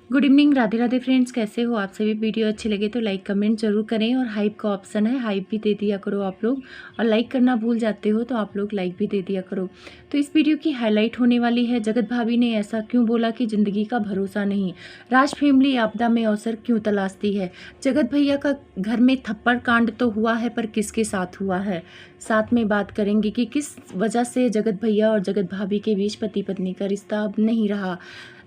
Good evening, Radhe Radhe friends. कैसे हो आप सभी? वीडियो अच्छी लगे तो लाइक कमेंट जरूर करें और हाइप का ऑप्शन है, हाइप भी दे दिया करो आप लोग। और लाइक करना भूल जाते हो तो आप लोग लाइक भी दे दिया करो। तो इस वीडियो की हाईलाइट होने वाली है, जगत भाभी ने ऐसा क्यों बोला कि ज़िंदगी का भरोसा नहीं, राज फैमिली आपदा में अवसर क्यों तलाशती है, जगत भैया का घर में थप्पड़ कांड तो हुआ है पर किसके साथ हुआ है। साथ में बात करेंगे कि किस वजह से जगत भैया और जगत भाभी के बीच पति पत्नी का रिश्ता अब नहीं रहा।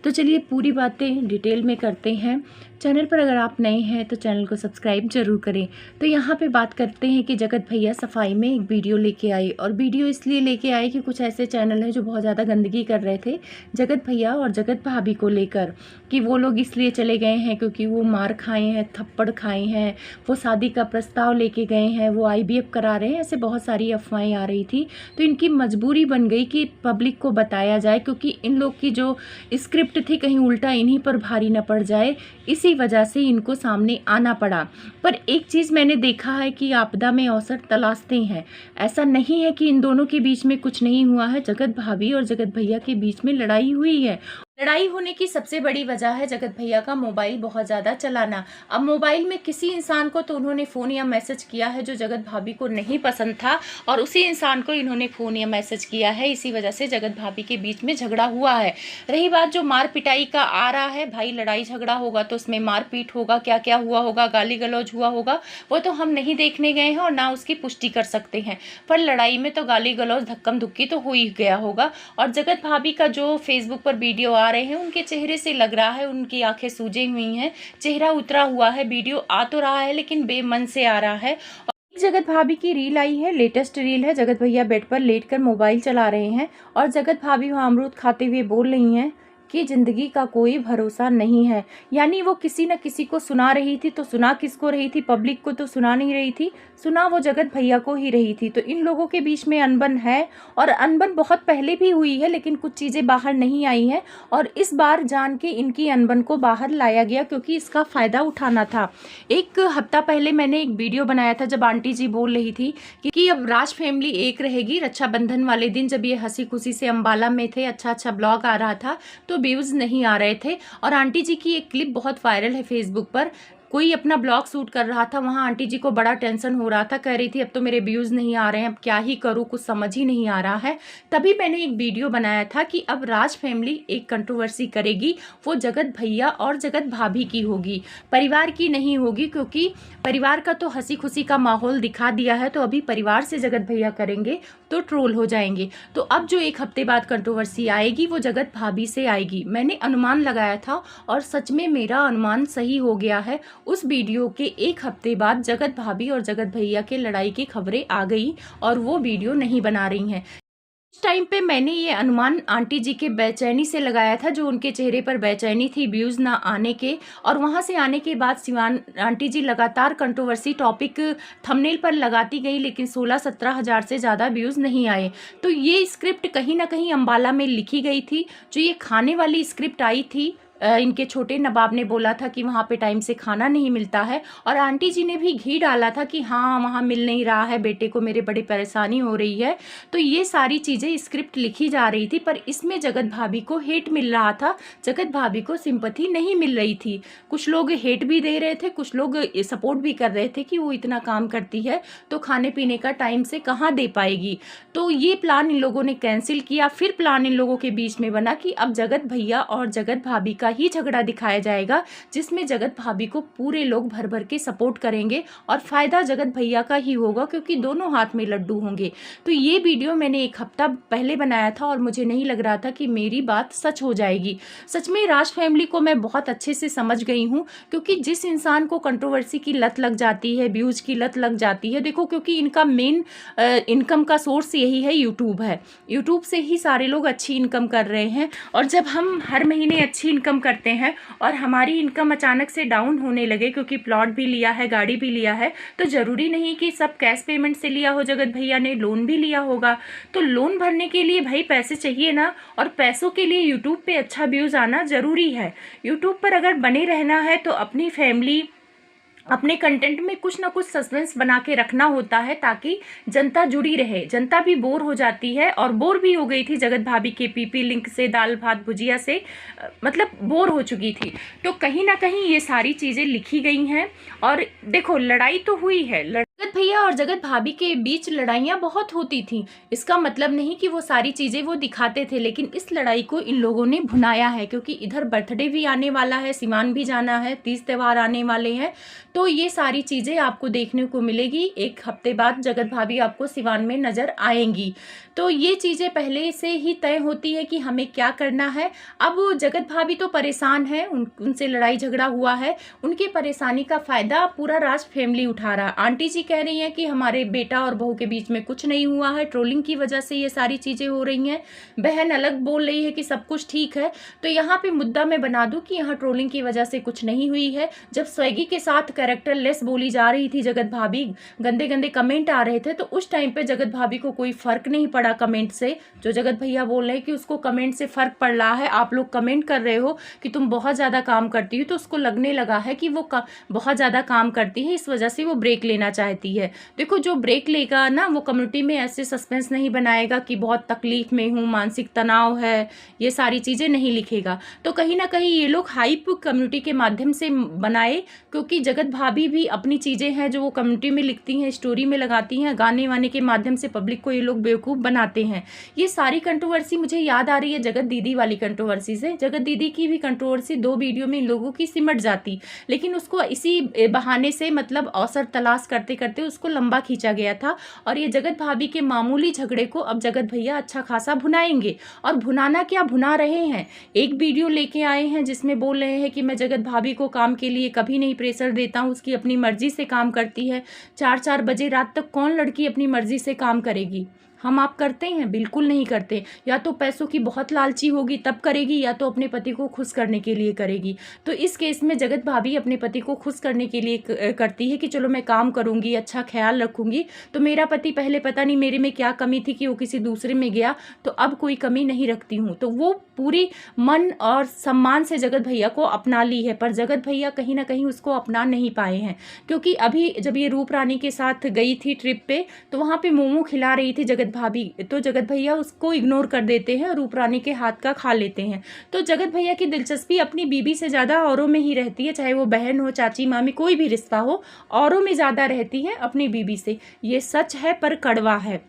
तो चलिए पूरी बातें डिटेल में करते हैं। चैनल पर अगर आप नए हैं तो चैनल को सब्सक्राइब जरूर करें। तो यहाँ पे बात करते हैं कि जगत भैया सफाई में एक वीडियो लेके आए, और वीडियो इसलिए लेके आए कि कुछ ऐसे चैनल हैं जो बहुत ज़्यादा गंदगी कर रहे थे जगत भैया और जगत भाभी को लेकर, कि वो लोग इसलिए चले गए हैं क्योंकि वो मार खाए हैं, थप्पड़ खाए हैं, वो शादी का प्रस्ताव लेके गए हैं, वो IVF करा रहे हैं, ऐसे बहुत सारी अफवाहें आ रही थी। तो इनकी मजबूरी बन गई कि पब्लिक को बताया जाए, क्योंकि इन लोग की जो स्क्रिप्ट थी कहीं उल्टा इन्हीं पर भारी न पड़ जाए, इसी वजह से इनको सामने आना पड़ा। पर एक चीज़ मैंने देखा है कि आपदा में अवसर तलाशते हैं। ऐसा नहीं है कि इन दोनों के बीच में कुछ नहीं हुआ है, जगत भाभी और जगत भैया के बीच में लड़ाई हुई है। लड़ाई होने की सबसे बड़ी वजह है जगत भैया का मोबाइल बहुत ज़्यादा चलाना। अब मोबाइल में किसी इंसान को तो उन्होंने फ़ोन या मैसेज किया है जो जगत भाभी को नहीं पसंद था, और उसी इंसान को इन्होंने फ़ोन या मैसेज किया है, इसी वजह से जगत भाभी के बीच में झगड़ा हुआ है। रही बात जो मार पिटाई का आ रहा है, भाई लड़ाई झगड़ा होगा तो उसमें मारपीट होगा, क्या क्या हुआ होगा, गाली गलौज हुआ होगा, वो तो हम नहीं देखने गए हैं और ना उसकी पुष्टि कर सकते हैं। पर लड़ाई में तो गाली गलौज धक्कम धुक्की तो हो ही गया होगा। और जगत भाभी का जो फेसबुक पर वीडियो आ रहे हैं उनके चेहरे से लग रहा है उनकी आंखें सूजी हुई हैं, चेहरा उतरा हुआ है। वीडियो आ तो रहा है लेकिन बेमन से आ रहा है। और जगत भाभी की रील आई है, लेटेस्ट रील है, जगत भैया बेड पर लेटकर मोबाइल चला रहे हैं और जगत भाभी वहाँ अमरूद खाते हुए बोल रही हैं कि जिंदगी का कोई भरोसा नहीं है। यानी वो किसी न किसी को सुना रही थी, तो सुना किसको रही थी? पब्लिक को तो सुना नहीं रही थी, सुना वो जगत भैया को ही रही थी। तो इन लोगों के बीच में अनबन है, और अनबन बहुत पहले भी हुई है लेकिन कुछ चीज़ें बाहर नहीं आई हैं, और इस बार जान के इनकी अनबन को बाहर लाया गया क्योंकि इसका फ़ायदा उठाना था। एक हफ्ता पहले मैंने एक वीडियो बनाया था जब आंटी जी बोल रही थी कि अब राज फैमिली एक रहेगी। रक्षाबंधन वाले दिन जब ये हंसी खुशी से अंबाला में थे, अच्छा अच्छा ब्लॉग आ रहा था तो व्यूज़ नहीं आ रहे थे। और आंटी जी की एक क्लिप बहुत वायरल है फेसबुक पर, कोई अपना ब्लॉग शूट कर रहा था, वहाँ आंटी जी को बड़ा टेंशन हो रहा था, कह रही थी अब तो मेरे व्यूज़ नहीं आ रहे हैं, अब क्या ही करूँ, कुछ समझ ही नहीं आ रहा है। तभी मैंने एक वीडियो बनाया था कि अब राज फैमिली एक कंट्रोवर्सी करेगी, वो जगत भैया और जगत भाभी की होगी, परिवार की नहीं होगी, क्योंकि परिवार का तो हंसी खुशी का माहौल दिखा दिया है, तो अभी परिवार से जगत भैया करेंगे तो ट्रोल हो जाएंगे। तो अब जो एक हफ्ते बाद कंट्रोवर्सी आएगी वो जगत भाभी से आएगी। मैंने अनुमान लगाया था और सच में मेरा अनुमान सही हो गया है। उस वीडियो के एक हफ्ते बाद जगत भाभी और जगत भैया के लड़ाई की खबरें आ गई और वो वीडियो नहीं बना रही हैं। उस टाइम पे मैंने ये अनुमान आंटी जी के बेचैनी से लगाया था, जो उनके चेहरे पर बेचैनी थी व्यूज़ ना आने के, और वहाँ से आने के बाद शिवान आंटी जी लगातार कंट्रोवर्सी टॉपिक थंबनेल पर लगाती गई, लेकिन 16-17 हज़ार से ज़्यादा व्यूज़ नहीं आए। तो ये स्क्रिप्ट कहीं ना कहीं अम्बाला में लिखी गई थी। जो ये खाने वाली स्क्रिप्ट आई थी, इनके छोटे नवाब ने बोला था कि वहाँ पे टाइम से खाना नहीं मिलता है, और आंटी जी ने भी घी डाला था कि हाँ वहाँ मिल नहीं रहा है, बेटे को मेरे बड़ी परेशानी हो रही है। तो ये सारी चीज़ें स्क्रिप्ट लिखी जा रही थी, पर इसमें जगत भाभी को हेट मिल रहा था, जगत भाभी को सिंपैथी नहीं मिल रही थी। कुछ लोग हेट भी दे रहे थे, कुछ लोग सपोर्ट भी कर रहे थे कि वो इतना काम करती है तो खाने पीने का टाइम से कहाँ दे पाएगी। तो ये प्लान इन लोगों ने कैंसिल किया। फिर प्लान इन लोगों के बीच में बना कि अब जगत भैया और जगत भाभी का ही झगड़ा दिखाया जाएगा, जिसमें जगत भाभी को पूरे लोग भर भर के सपोर्ट करेंगे और फायदा जगत भैया का ही होगा, क्योंकि दोनों हाथ में लड्डू होंगे। तो ये वीडियो मैंने एक हफ्ता पहले बनाया था और मुझे नहीं लग रहा था कि मेरी बात सच हो जाएगी। सच में राज फैमिली को मैं बहुत अच्छे से समझ गई हूँ, क्योंकि जिस इंसान को कंट्रोवर्सी की लत लग जाती है, व्यूज की लत लग जाती है, देखो क्योंकि इनका मेन इनकम का सोर्स यही है, यूट्यूब है। यूट्यूब से ही सारे लोग अच्छी इनकम कर रहे हैं, और जब हम हर महीने अच्छी इनकम करते हैं और हमारी इनकम अचानक से डाउन होने लगे, क्योंकि प्लॉट भी लिया है, गाड़ी भी लिया है, तो ज़रूरी नहीं कि सब कैश पेमेंट से लिया हो, जगत भैया ने लोन भी लिया होगा। तो लोन भरने के लिए भाई पैसे चाहिए ना, और पैसों के लिए यूट्यूब पे अच्छा व्यूज़ आना ज़रूरी है। यूट्यूब पर अगर बने रहना है तो अपनी फैमिली अपने कंटेंट में कुछ ना कुछ सस्पेंस बना के रखना होता है ताकि जनता जुड़ी रहे। जनता भी बोर हो जाती है और बोर भी हो गई थी जगत भाभी के पीपी लिंक से, दाल भात भुजिया से, मतलब बोर हो चुकी थी। तो कहीं ना कहीं ये सारी चीज़ें लिखी गई हैं। और देखो, लड़ाई तो हुई है, जगत भैया और जगत भाभी के बीच लड़ाइयाँ बहुत होती थी। इसका मतलब नहीं कि वो सारी चीज़ें वो दिखाते थे, लेकिन इस लड़ाई को इन लोगों ने भुनाया है, क्योंकि इधर बर्थडे भी आने वाला है, सिवान भी जाना है, तीज त्यौहार आने वाले हैं। तो ये सारी चीज़ें आपको देखने को मिलेगी। एक हफ्ते बाद जगत भाभी आपको सिवान में नज़र आएंगी। तो ये चीज़ें पहले से ही तय होती है कि हमें क्या करना है। अब जगत भाभी तो परेशान है, उनसे लड़ाई झगड़ा हुआ है, उनकी परेशानी का फ़ायदा पूरा राज फैमिली उठा रहा है। आंटी जी कह रही हैं कि हमारे बेटा और बहू के बीच में कुछ नहीं हुआ है, ट्रोलिंग की वजह से ये सारी चीज़ें हो रही हैं। बहन अलग बोल रही है कि सब कुछ ठीक है। तो यहाँ पे मुद्दा मैं बना दूँ कि यहाँ ट्रोलिंग की वजह से कुछ नहीं हुई है। जब स्वैगी के साथ कैरेक्टर लेस बोली जा रही थी जगत भाभी, गंदे गंदे कमेंट आ रहे थे, तो उस टाइम पे जगत भाभी को कोई फर्क नहीं पड़ा कमेंट से। जो जगत भैया बोल रहे हैं कि उसको कमेंट से फर्क पड़ रहा है, आप लोग कमेंट कर रहे हो कि तुम बहुत ज़्यादा काम करती हो, तो उसको लगने लगा है कि वो बहुत ज़्यादा काम करती है, इस वजह से वो ब्रेक लेना चाहती है। देखो, जो ब्रेक लेगा ना, वो कम्युनिटी में ऐसे सस्पेंस नहीं बनाएगा कि बहुत तकलीफ में हूँ, मानसिक तनाव है, ये सारी चीज़ें नहीं लिखेगा। तो कहीं ना कहीं ये लोग हाइप कम्युनिटी के माध्यम से बनाए, क्योंकि जगत भाभी भी अपनी चीज़ें हैं जो वो कम्युनिटी में लिखती हैं, स्टोरी में लगाती हैं, गाने वाने के माध्यम से पब्लिक को ये लोग बेवकूफ़ बनाते हैं। ये सारी कंट्रोवर्सी मुझे याद आ रही है जगत दीदी वाली कंट्रोवर्सी से। जगत दीदी की भी कंट्रोवर्सी 2 वीडियो में इन लोगों की सिमट जाती, लेकिन उसको इसी बहाने से, मतलब अवसर तलाश करते करते उसको लंबा खींचा गया था। और ये जगत भाभी के मामूली झगड़े को अब जगत भैया अच्छा खासा भुनाएंगे। और भुनाना क्या, भुना रहे हैं। एक वीडियो लेके आए हैं जिसमें बोल रहे हैं कि मैं जगत भाभी को काम के लिए कभी नहीं प्रेशर देता हूँ, उसकी अपनी मर्जी से काम करती है। 4-4 बजे रात तक कौन लड़की अपनी मर्जी से काम करेगी? हम आप करते हैं? बिल्कुल नहीं करते। या तो पैसों की बहुत लालची होगी तब करेगी, या तो अपने पति को खुश करने के लिए करेगी। तो इस केस में जगत भाभी अपने पति को खुश करने के लिए करती है कि चलो मैं काम करूंगी, अच्छा ख्याल रखूंगी, तो मेरा पति पहले पता नहीं मेरे में क्या कमी थी कि वो किसी दूसरे में गया, तो अब कोई कमी नहीं रखती हूँ। तो वो पूरी मन और सम्मान से जगत भैया को अपना ली है, पर जगत भैया कहीं ना कहीं उसको अपना नहीं पाए हैं। क्योंकि अभी जब ये रूप रानी के साथ गई थी ट्रिप पे, तो वहाँ पे मोमो खिला रही थी जगत भाभी, तो जगत भैया उसको इग्नोर कर देते हैं और रूप रानी के हाथ का खा लेते हैं। तो जगत भैया की दिलचस्पी अपनी बीबी से ज़्यादा औरों में ही रहती है, चाहे वो बहन हो, चाची, मामी, कोई भी रिश्ता हो, औरों में ज़्यादा रहती है अपनी बीबी से। ये सच है पर कड़वा है।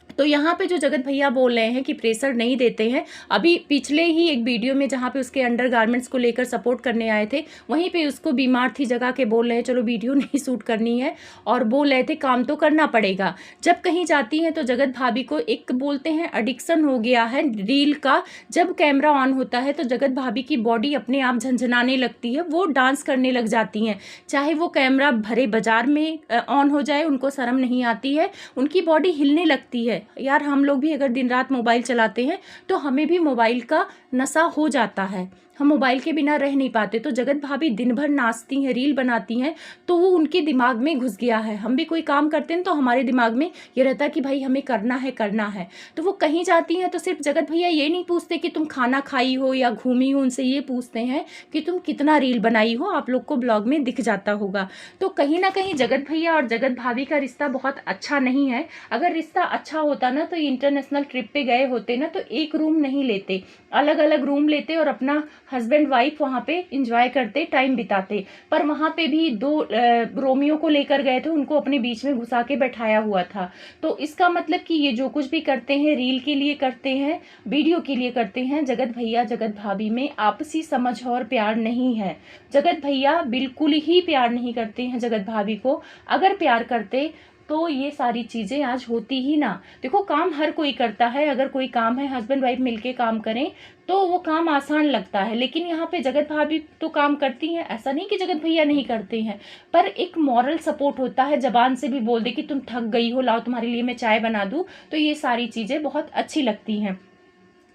तो यहाँ पे जो जगत भैया बोल रहे हैं कि प्रेशर नहीं देते हैं, अभी पिछले ही एक वीडियो में जहाँ पे उसके अंडरगारमेंट्स को लेकर सपोर्ट करने आए थे, वहीं पे उसको बीमार थी जगह के बोल रहे हैं चलो वीडियो नहीं शूट करनी है, और बोल रहे थे काम तो करना पड़ेगा। जब कहीं जाती हैं तो जगत भाभी को एक बोलते हैं एडिक्शन हो गया है रील का। जब कैमरा ऑन होता है तो जगत भाभी की बॉडी अपने आप झंझनाने लगती है, वो डांस करने लग जाती हैं, चाहे वो कैमरा भरे बाजार में ऑन हो जाए, उनको शर्म नहीं आती है, उनकी बॉडी हिलने लगती है। यार, हम लोग भी अगर दिन रात मोबाइल चलाते हैं तो हमें भी मोबाइल का नशा हो जाता है, हम मोबाइल के बिना रह नहीं पाते। तो जगत भाभी दिन भर नाचती हैं, रील बनाती हैं, तो वो उनके दिमाग में घुस गया है। हम भी कोई काम करते हैं तो हमारे दिमाग में ये रहता है कि भाई हमें करना है करना है। तो वो कहीं जाती हैं तो सिर्फ जगत भैया ये नहीं पूछते कि तुम खाना खाई हो या घूमी हो, उनसे ये पूछते हैं कि तुम कितना रील बनाई हो, आप लोग को ब्लॉग में दिख जाता होगा। तो कहीं ना कहीं जगत भैया और जगत भाभी का रिश्ता बहुत अच्छा नहीं है। अगर रिश्ता अच्छा होता ना तो इंटरनेशनल ट्रिप पे गए होते ना, तो एक रूम नहीं लेते, अलग अलग रूम लेते और अपना हस्बैंड वाइफ वहाँ पे इंजॉय करते, टाइम बिताते। पर वहाँ पे भी 2 रोमियो को लेकर गए थे, उनको अपने बीच में घुसा के बैठाया हुआ था। तो इसका मतलब कि ये जो कुछ भी करते हैं रील के लिए करते हैं, वीडियो के लिए करते हैं। जगत भैया जगत भाभी में आपसी समझ और प्यार नहीं है। जगत भैया बिल्कुल ही प्यार नहीं करते हैं जगत भाभी को। अगर प्यार करते तो ये सारी चीज़ें आज होती ही ना। देखो, काम हर कोई करता है, अगर कोई काम है हस्बैंड वाइफ मिलके काम करें तो वो काम आसान लगता है। लेकिन यहाँ पे जगत भाभी तो काम करती हैं, ऐसा नहीं कि जगत भैया नहीं करते हैं, पर एक मॉरल सपोर्ट होता है, जबान से भी बोल दे कि तुम थक गई हो, लाओ तुम्हारे लिए मैं चाय बना दूँ, तो ये सारी चीज़ें बहुत अच्छी लगती हैं।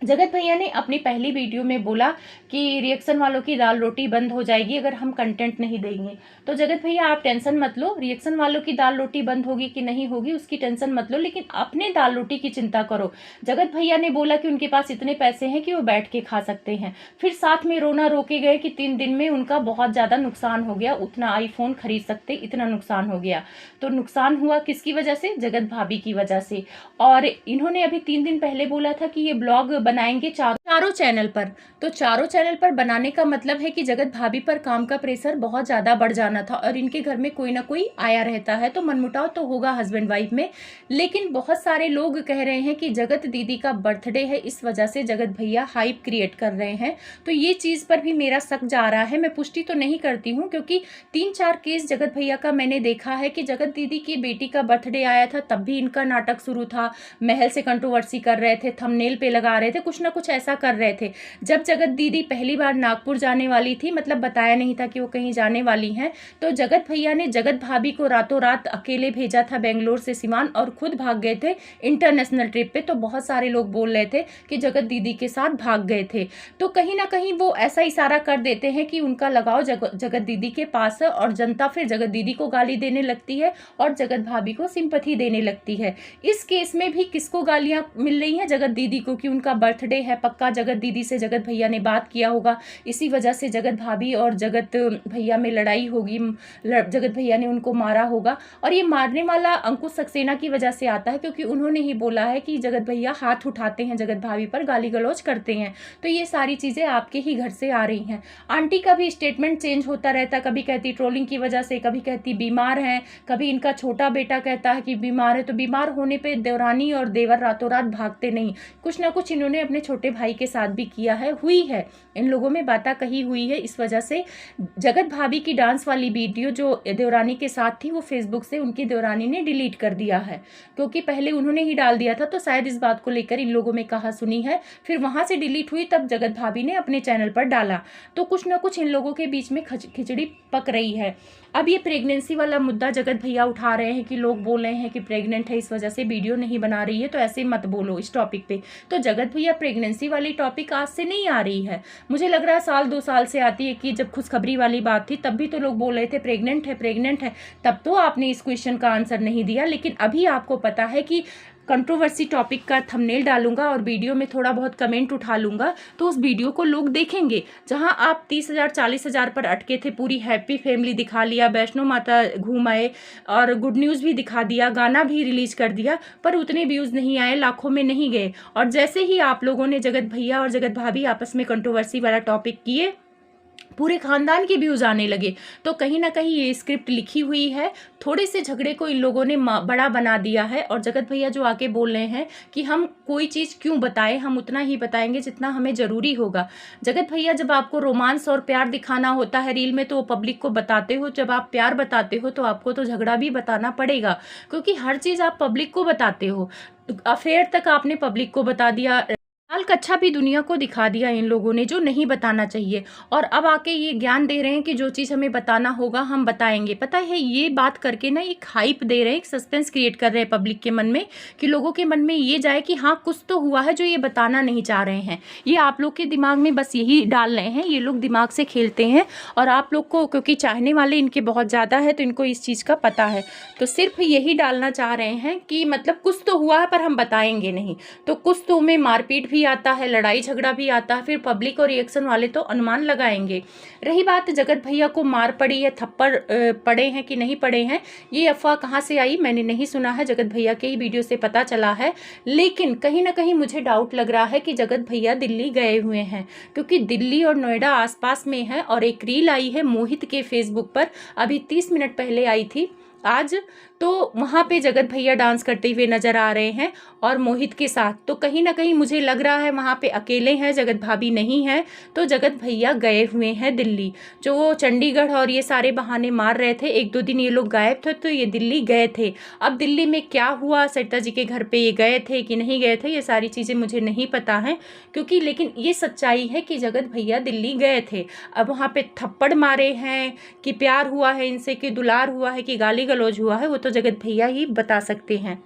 जगत भैया ने अपनी पहली वीडियो में बोला कि रिएक्शन वालों की दाल रोटी बंद हो जाएगी अगर हम कंटेंट नहीं देंगे। तो जगत भैया आप टेंशन मत लो, रिएक्शन वालों की दाल रोटी बंद होगी कि नहीं होगी उसकी टेंशन मत लो, लेकिन अपने दाल रोटी की चिंता करो। जगत भैया ने बोला कि उनके पास इतने पैसे हैं कि वो बैठ के खा सकते हैं। फिर साथ में रोना रोके गए कि 3 दिन में उनका बहुत ज़्यादा नुकसान हो गया, उतना आईफोन खरीद सकते इतना नुकसान हो गया। तो नुकसान हुआ किसकी वजह से? जगत भाभी की वजह से। और इन्होंने अभी 3 दिन पहले बोला था कि ये ब्लॉग बनाएंगे चारों चैनल पर। तो चारों चैनल पर बनाने का मतलब है कि जगत भाभी पर काम का प्रेशर बहुत ज़्यादा बढ़ जाना था और इनके घर में कोई ना कोई आया रहता है, तो मनमुटाव तो होगा हस्बैंड वाइफ में। लेकिन बहुत सारे लोग कह रहे हैं कि जगत दीदी का बर्थडे है, इस वजह से जगत भैया हाइप क्रिएट कर रहे हैं। तो ये चीज़ पर भी मेरा शक जा रहा है। मैं पुष्टि तो नहीं करती हूँ, क्योंकि 3-4 केस जगत भैया का मैंने देखा है कि जगत दीदी की बेटी का बर्थडे आया था तब भी इनका नाटक शुरू था, महल से कंट्रोवर्सी कर रहे थे, थंबनेल पे लगा रहे थे, कुछ ना कुछ ऐसा कर रहे थे। जब जगत दीदी पहली बार नागपुर जाने वाली थी, मतलब बताया नहीं था कि वो कहीं जाने वाली हैं, तो जगत भैया ने जगत भाभी को रातों रात अकेले भेजा था बेंगलोर से सिवान और खुद भाग गए थे इंटरनेशनल ट्रिप पे। तो बहुत सारे लोग बोल रहे थे कि जगत दीदी के साथ भाग गए थे। तो कहीं ना कहीं वो ऐसा इशारा कर देते हैं कि उनका लगाव जगत दीदी के पास है और जनता फिर जगत दीदी को गाली देने लगती है और जगत भाभी को सिंपैथी देने लगती है। इस केस में भी किसको गालियां मिल रही हैं? जगत दीदी को, कि उनका बर्थडे है, पक्का जगत दीदी से जगत भैया ने बात किया होगा, इसी वजह से जगत भाभी और जगत भैया में लड़ाई होगी, जगत भैया ने उनको मारा होगा। और ये मारने वाला अंकुश सक्सेना की वजह से आता है, क्योंकि उन्होंने ही बोला है कि जगत भैया हाथ उठाते हैं जगत भाभी पर, गाली गलौज करते हैं। तो ये सारी चीज़ें आपके ही घर से आ रही हैं। आंटी का भी स्टेटमेंट चेंज होता रहता, कभी कहती ट्रोलिंग की वजह से, कभी कहती बीमार हैं, कभी इनका छोटा बेटा कहता है कि बीमार है। तो बीमार होने पे देवरानी और देवर रातों रात भागते नहीं, कुछ ना कुछ इन्होंने अपने छोटे भाई के साथ भी किया है, हुई है, इन लोगों में बात कही हुई है। इस वजह से जगत भाभी की डांस वाली वीडियो जो देवरानी के साथ थी वो फेसबुक से उनकी देवरानी ने डिलीट कर दिया है, क्योंकि पहले उन्होंने ही डाल दिया था, तो शायद इस बात को लेकर इन लोगों में कहा सुनी है। फिर वहां से डिलीट हुई, तब जगत भाभी ने अपने चैनल पर डाला। तो कुछ ना कुछ इन लोगों के बीच में खिचड़ी पक रही है। अब ये प्रेगनेंसी वाला मुद्दा जगत भैया उठा रहे हैं कि लोग बोल रहे हैं कि प्रेग्नेंट है, इस वजह से वीडियो नहीं बना रही है, तो ऐसे मत बोलो इस टॉपिक पे। तो जगत भैया प्रेगनेंसी वाली टॉपिक आज से नहीं आ रही है, मुझे लग रहा है 1-2 साल से आती है। कि जब खुशखबरी वाली बात थी तब भी तो लोग बोल रहे थे प्रेग्नेंट है प्रेग्नेंट है, तब तो आपने इस क्वेश्चन का आंसर नहीं दिया। लेकिन अभी आपको पता है कि कंट्रोवर्सी टॉपिक का थंबनेल डालूंगा और वीडियो में थोड़ा बहुत कमेंट उठा लूंगा, तो उस वीडियो को लोग देखेंगे। जहां आप 30,000 40,000 पर अटके थे, पूरी हैप्पी फैमिली दिखा लिया, वैष्णो माता घूम आए और गुड न्यूज़ भी दिखा दिया, गाना भी रिलीज कर दिया, पर उतने व्यूज़ नहीं आए, लाखों में नहीं गए। और जैसे ही आप लोगों ने जगत भैया और जगत भाभी आपस में कंट्रोवर्सी वाला टॉपिक किए, पूरे खानदान के व्यूज आने लगे। तो कहीं ना कहीं ये स्क्रिप्ट लिखी हुई है, थोड़े से झगड़े को इन लोगों ने बड़ा बना दिया है। और जगत भैया जो आके बोल रहे हैं कि हम कोई चीज़ क्यों बताएं, हम उतना ही बताएंगे जितना हमें ज़रूरी होगा। जगत भैया जब आपको रोमांस और प्यार दिखाना होता है रील में, तो पब्लिक को बताते हो, जब आप प्यार बताते हो तो आपको तो झगड़ा भी बताना पड़ेगा, क्योंकि हर चीज़ आप पब्लिक को बताते हो। अफेयर तक आपने पब्लिक को बता दिया, लाल कच्छा भी दुनिया को दिखा दिया इन लोगों ने, जो नहीं बताना चाहिए। और अब आके ये ज्ञान दे रहे हैं कि जो चीज़ हमें बताना होगा हम बताएंगे। पता है, ये बात करके ना एक हाइप दे रहे हैं, एक सस्पेंस क्रिएट कर रहे हैं पब्लिक के मन में, कि लोगों के मन में ये जाए कि हाँ कुछ तो हुआ है जो ये बताना नहीं चाह रहे हैं। ये आप लोग के दिमाग में बस यही डाल रहे हैं, ये लोग दिमाग से खेलते हैं। और आप लोग को क्योंकि चाहने वाले इनके बहुत ज़्यादा है, तो इनको इस चीज़ का पता है, तो सिर्फ यही डालना चाह रहे हैं कि मतलब कुछ तो हुआ है पर हम बताएंगे नहीं। तो कुछ तो में मारपीट भी आता है, लड़ाई झगड़ा भी आता है, फिर पब्लिक और रिएक्शन वाले तो अनुमान लगाएंगे। रही बात जगत भैया को मार पड़ी है, थप्पड़ पड़े हैं कि नहीं पड़े हैं, ये अफवाह कहाँ से आई मैंने नहीं सुना है, जगत भैया के ही वीडियो से पता चला है। लेकिन कहीं ना कहीं मुझे डाउट लग रहा है कि जगत भैया दिल्ली गए हुए हैं, क्योंकि दिल्ली और नोएडा आसपास में है। और एक रील आई है मोहित के फेसबुक पर, अभी 30 मिनट पहले आई थी आज, तो वहाँ पे जगत भैया डांस करते हुए नजर आ रहे हैं और मोहित के साथ। तो कहीं ना कहीं मुझे लग रहा है वहाँ पे अकेले हैं, जगत भाभी नहीं है, तो जगत भैया गए हुए हैं दिल्ली। जो वो चंडीगढ़ और ये सारे बहाने मार रहे थे, 1-2 दिन ये लोग गायब थे, तो ये दिल्ली गए थे। अब दिल्ली में क्या हुआ, सरिता जी के घर पे ये गए थे कि नहीं गए थे, ये सारी चीज़ें मुझे नहीं पता है, क्योंकि लेकिन ये सच्चाई है कि जगत भैया दिल्ली गए थे। अब वहाँ पे थप्पड़ मारे हैं कि प्यार हुआ है इनसे, कि दुलार हुआ है, कि गाली गलौज हुआ है, वो तो जगत भैया ही बता सकते हैं।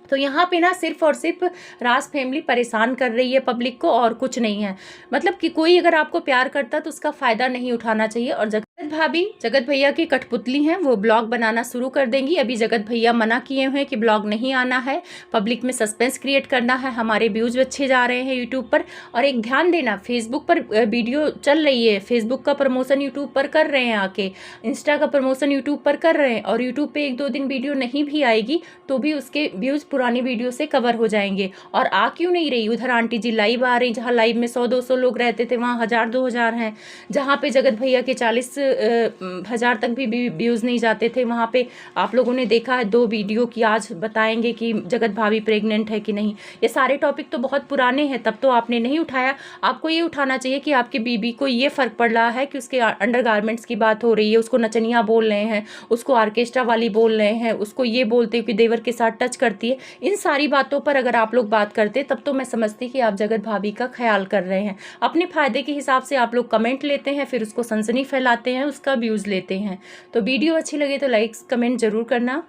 तो यहाँ पे ना सिर्फ और सिर्फ राज फैमिली परेशान कर रही है पब्लिक को, और कुछ नहीं है। मतलब कि कोई अगर आपको प्यार करता तो उसका फ़ायदा नहीं उठाना चाहिए। और जगत भाभी जगत भैया की कठपुतली हैं, वो ब्लॉग बनाना शुरू कर देंगी। अभी जगत भैया मना किए हुए हैं कि ब्लॉग नहीं आना है, पब्लिक में सस्पेंस क्रिएट करना है, हमारे व्यूज़ अच्छे जा रहे हैं यूट्यूब पर। और एक ध्यान देना, फेसबुक पर वीडियो चल रही है, फेसबुक का प्रमोशन यूट्यूब पर कर रहे हैं आके, इंस्टा का प्रमोशन यूट्यूब पर कर रहे हैं, और यूट्यूब पर 1-2 दिन वीडियो नहीं भी आएगी तो भी उसके व्यूज़ पुरानी वीडियो से कवर हो जाएंगे। और आ क्यों नहीं रही? उधर आंटी जी लाइव आ रही, जहाँ लाइव में 100-200 लोग रहते थे वहाँ 1000-2000 हैं। जहाँ पे जगत भैया के 40,000 तक भी व्यूज़ नहीं जाते थे, वहाँ पे आप लोगों ने देखा है 2 वीडियो की। आज बताएंगे कि जगत भाभी प्रेग्नेंट है कि नहीं। ये सारे टॉपिक तो बहुत पुराने हैं, तब तो आपने नहीं उठाया। आपको ये उठाना चाहिए कि आपकी बीबी को ये फ़र्क पड़ रहा है कि उसके अंडरगारमेंट्स की बात हो रही है, उसको नचनिया बोल रहे हैं, उसको ऑर्केस्ट्रा वाली बोल रहे हैं, उसको ये बोलते हो कि देवर के साथ टच करती है। इन सारी बातों पर अगर आप लोग बात करते तब तो मैं समझती कि आप जगत भाभी का ख्याल कर रहे हैं। अपने फ़ायदे के हिसाब से आप लोग कमेंट लेते हैं, फिर उसको सनसनी फैलाते हैं, उसका व्यूज़ लेते हैं। तो वीडियो अच्छी लगे तो लाइक कमेंट ज़रूर करना।